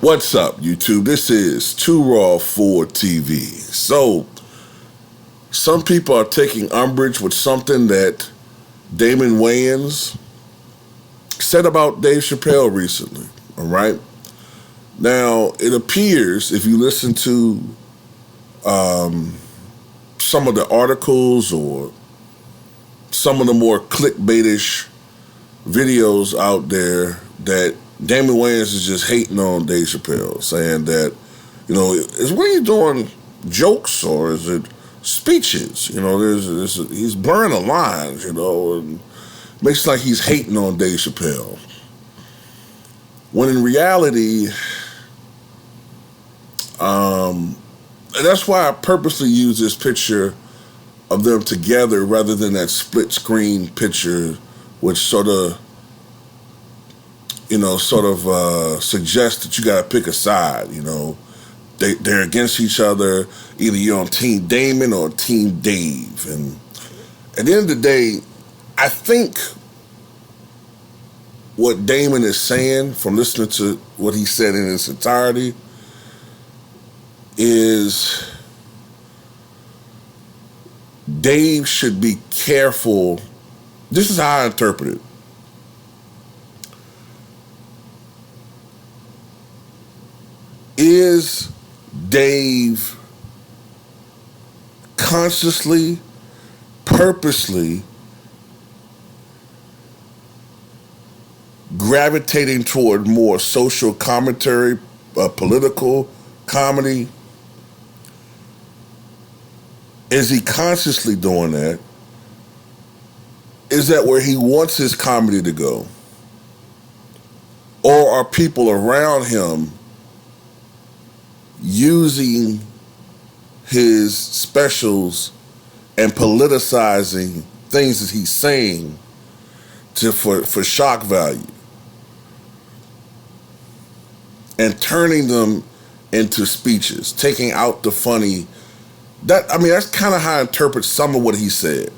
What's up, YouTube? This is Too Raw for TV. So, some people are taking umbrage with something that Damon Wayans said about Dave Chappelle recently, all right? Now, it appears, if you listen to some of the articles or some of the more clickbaitish videos out there, that Damon Wayans is just hating on Dave Chappelle, saying that, is what he doing jokes or is it speeches? He's blurring the lines, and makes it like he's hating on Dave Chappelle. When in reality, and that's why I purposely use this picture of them together rather than that split screen picture, which sort of suggests that you got to pick a side. They're against each other. Either you're on Team Damon or Team Dave. And at the end of the day, I think what Damon is saying, from listening to what he said in its entirety, is Dave should be careful. This is how I interpret it. Is Dave consciously, purposely gravitating toward more social commentary, political comedy? Is he consciously doing that? Is that where he wants his comedy to go? Or are people around him using his specials and politicizing things that he's saying for shock value and turning them into speeches, taking out the funny? That's kind of how I interpret some of what he said,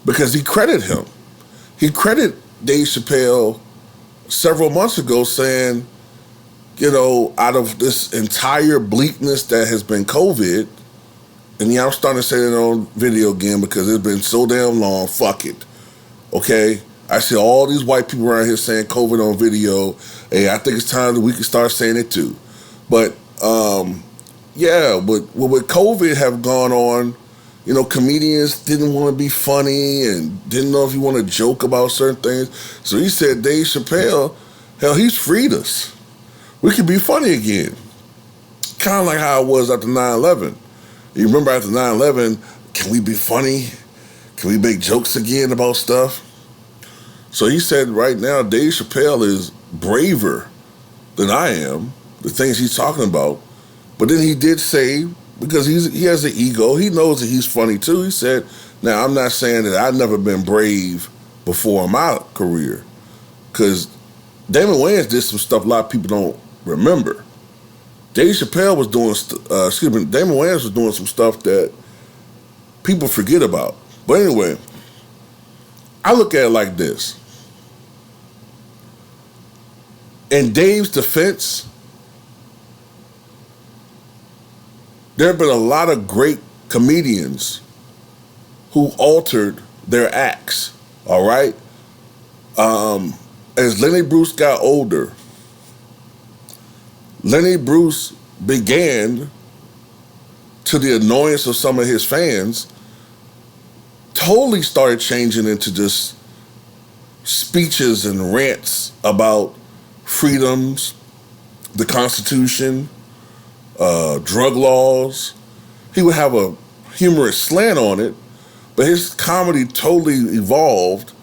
because he credited him. He credited Dave Chappelle several months ago, saying, out of this entire bleakness that has been COVID, and I'm starting to say it on video again because it's been so damn long, fuck it, okay? I see all these white people around here saying COVID on video. Hey, I think it's time that we can start saying it too. But, with COVID have gone on, comedians didn't want to be funny and didn't know if you want to joke about certain things. So he said, Dave Chappelle, hell, he's freed us. We can be funny again. Kind of like how it was after 9/11. You remember after 9/11, can we be funny? Can we make jokes again about stuff? So he said right now, Dave Chappelle is braver than I am, the things he's talking about. But then he did say, because he has an ego, he knows that he's funny too. He said, now I'm not saying that I've never been brave before in my career, because Damon Wayans did some stuff a lot of people don't remember. Dave Chappelle was doing, Damon Wayans was doing some stuff that people forget about. But anyway, I look at it like this. In Dave's defense, there have been a lot of great comedians who altered their acts, all right? As Lenny Bruce got older, Lenny Bruce began, to the annoyance of some of his fans, totally started changing into just speeches and rants about freedoms, the Constitution, drug laws. He would have a humorous slant on it, but his comedy totally evolved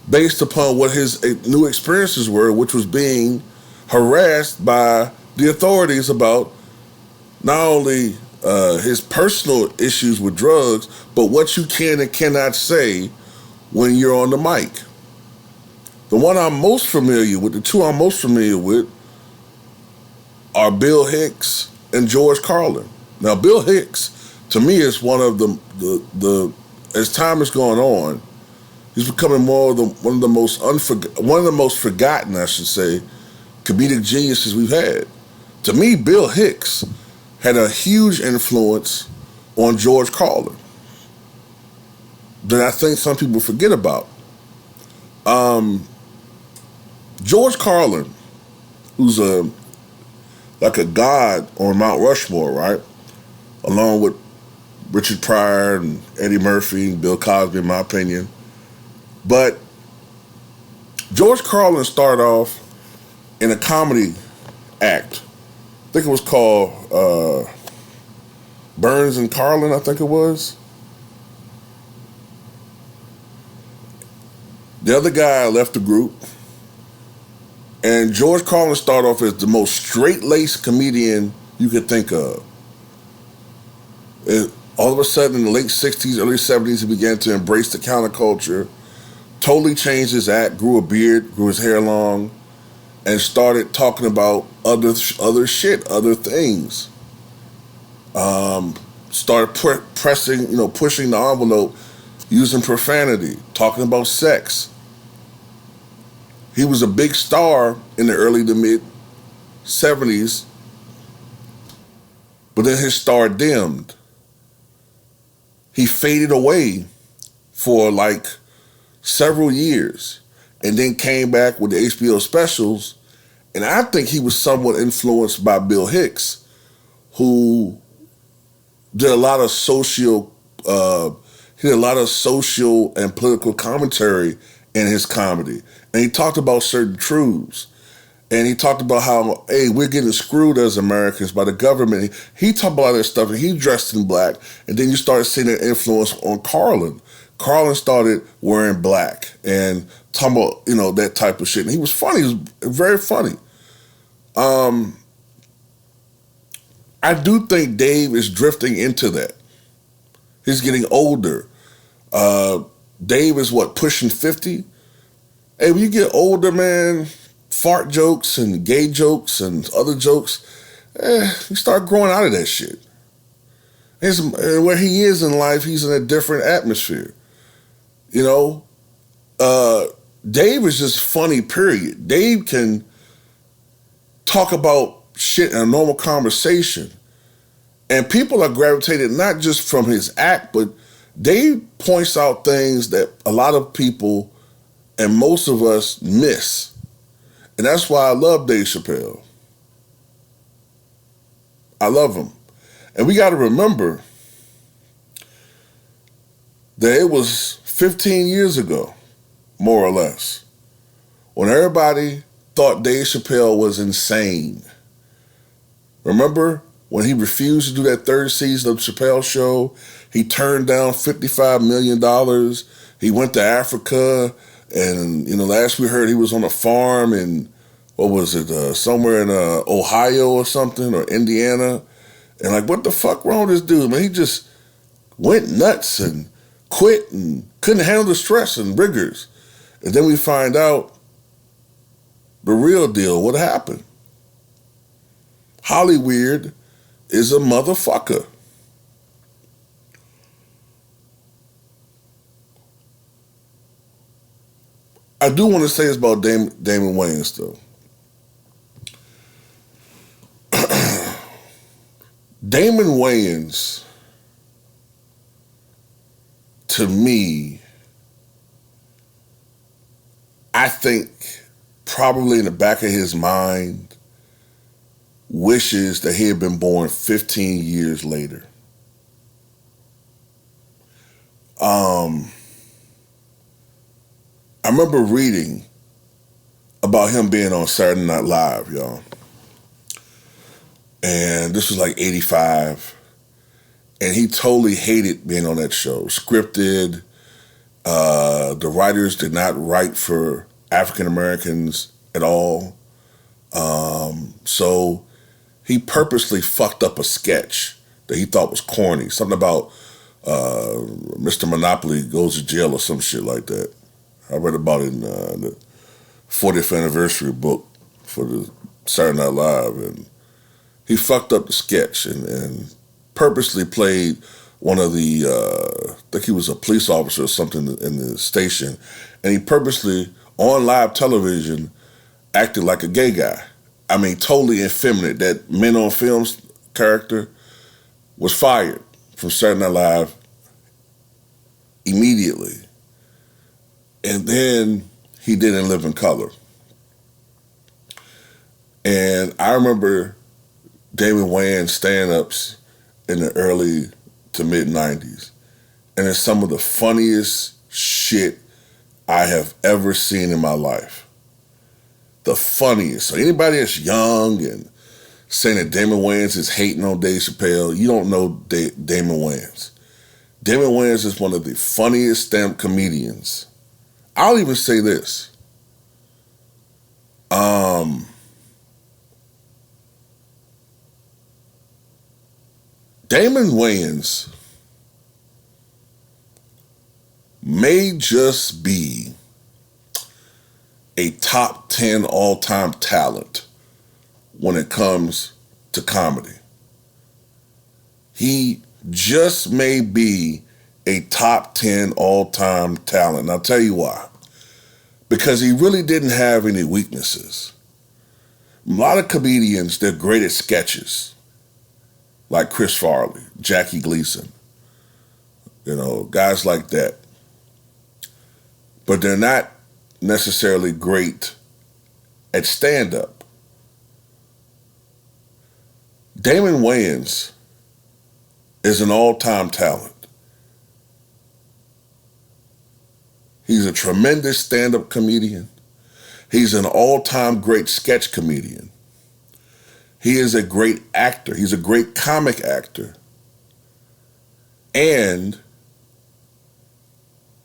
based upon what his new experiences were, which was being harassed by the authorities about not only his personal issues with drugs, but what you can and cannot say when you're on the mic. The one I'm most familiar with, the two I'm most familiar with, are Bill Hicks and George Carlin. Now, Bill Hicks, to me, is one of the as time is going on, he's becoming one of the most forgotten, I should say, comedic geniuses we've had. To me, Bill Hicks had a huge influence on George Carlin that I think some people forget about. George Carlin, who's like a god on Mount Rushmore, right? Along with Richard Pryor and Eddie Murphy and Bill Cosby, in my opinion. But George Carlin started off in a comedy act. I think it was called Burns and Carlin, I think it was. The other guy left the group. And George Carlin started off as the most straight-laced comedian you could think of. All of a sudden, in the late 60s, early 70s, he began to embrace the counterculture, totally changed his act, grew a beard, grew his hair long, and started talking about other shit, other things. Started pushing the envelope, using profanity, talking about sex. He was a big star in the early to mid 70s, but then his star dimmed. He faded away for like several years and then came back with the HBO specials. And I think he was somewhat influenced by Bill Hicks, who did a lot of social and political commentary in his comedy. And he talked about certain truths. And he talked about how, hey, we're getting screwed as Americans by the government. He talked about all that stuff, and he dressed in black. And then you started seeing that influence on Carlin. Carlin started wearing black and talking about, that type of shit. And he was funny. He was very funny. I do think Dave is drifting into that. He's getting older. Dave is pushing 50? Hey, when you get older, man, fart jokes and gay jokes and other jokes, you start growing out of that shit. And where he is in life, he's in a different atmosphere. Dave is just funny, period. Dave can talk about shit in a normal conversation. And people are gravitated not just from his act, but Dave points out things that a lot of people and most of us miss. And that's why I love Dave Chappelle. I love him. And we got to remember that it was 15 years ago, more or less, when everybody thought Dave Chappelle was insane. Remember when he refused to do that third season of the Chappelle Show? He turned down $55 million. He went to Africa. And, last we heard he was on a farm in, somewhere in Ohio or something, or Indiana. And what the fuck wrong with this dude, man? He just went nuts and quit and couldn't handle the stress and rigors. And then we find out the real deal, what happened. Hollyweird is a motherfucker. I do want to say this about Damon Wayans, though. Damon Wayans, to me, I think probably in the back of his mind, wishes that he had been born 15 years later. I remember reading about him being on Saturday Night Live, y'all. And this was like 85. And he totally hated being on that show. Scripted. The writers did not write for African Americans at all. So he purposely fucked up a sketch that he thought was corny. Something about Mr. Monopoly goes to jail or some shit like that. I read about it in the 40th anniversary book for the Saturday Night Live, and he fucked up the sketch and purposely played one of the, I think he was a police officer or something in the station, and he purposely, on live television, acted like a gay guy. totally effeminate. That Men on Films character was fired from Saturday Night Live immediately. And then he did In Living Color. And I remember Damon Wayans stand-ups in the early to mid-90s. And it's some of the funniest shit I have ever seen in my life. The funniest. So anybody that's young and saying that Damon Wayans is hating on Dave Chappelle, you don't know Damon Wayans. Damon Wayans is one of the funniest stand-up comedians. I'll even say this. Damon Wayans may just be a top 10 all-time talent when it comes to comedy. He just may be a top 10 all-time talent. And I'll tell you why. Because he really didn't have any weaknesses. A lot of comedians, they're great at sketches. Like Chris Farley, Jackie Gleason. Guys like that. But they're not necessarily great at stand-up. Damon Wayans is an all-time talent. He's a tremendous stand-up comedian. He's an all-time great sketch comedian. He is a great actor. He's a great comic actor. And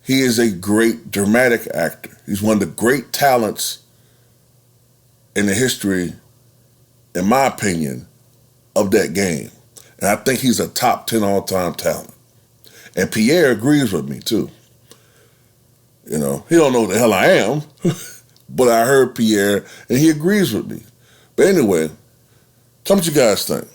he is a great dramatic actor. He's one of the great talents in the history, in my opinion, of that game. And I think he's a top 10 all-time talent. And Pierre agrees with me, too. He don't know what the hell I am, but I heard Pierre, and he agrees with me. But anyway, tell me what you guys think.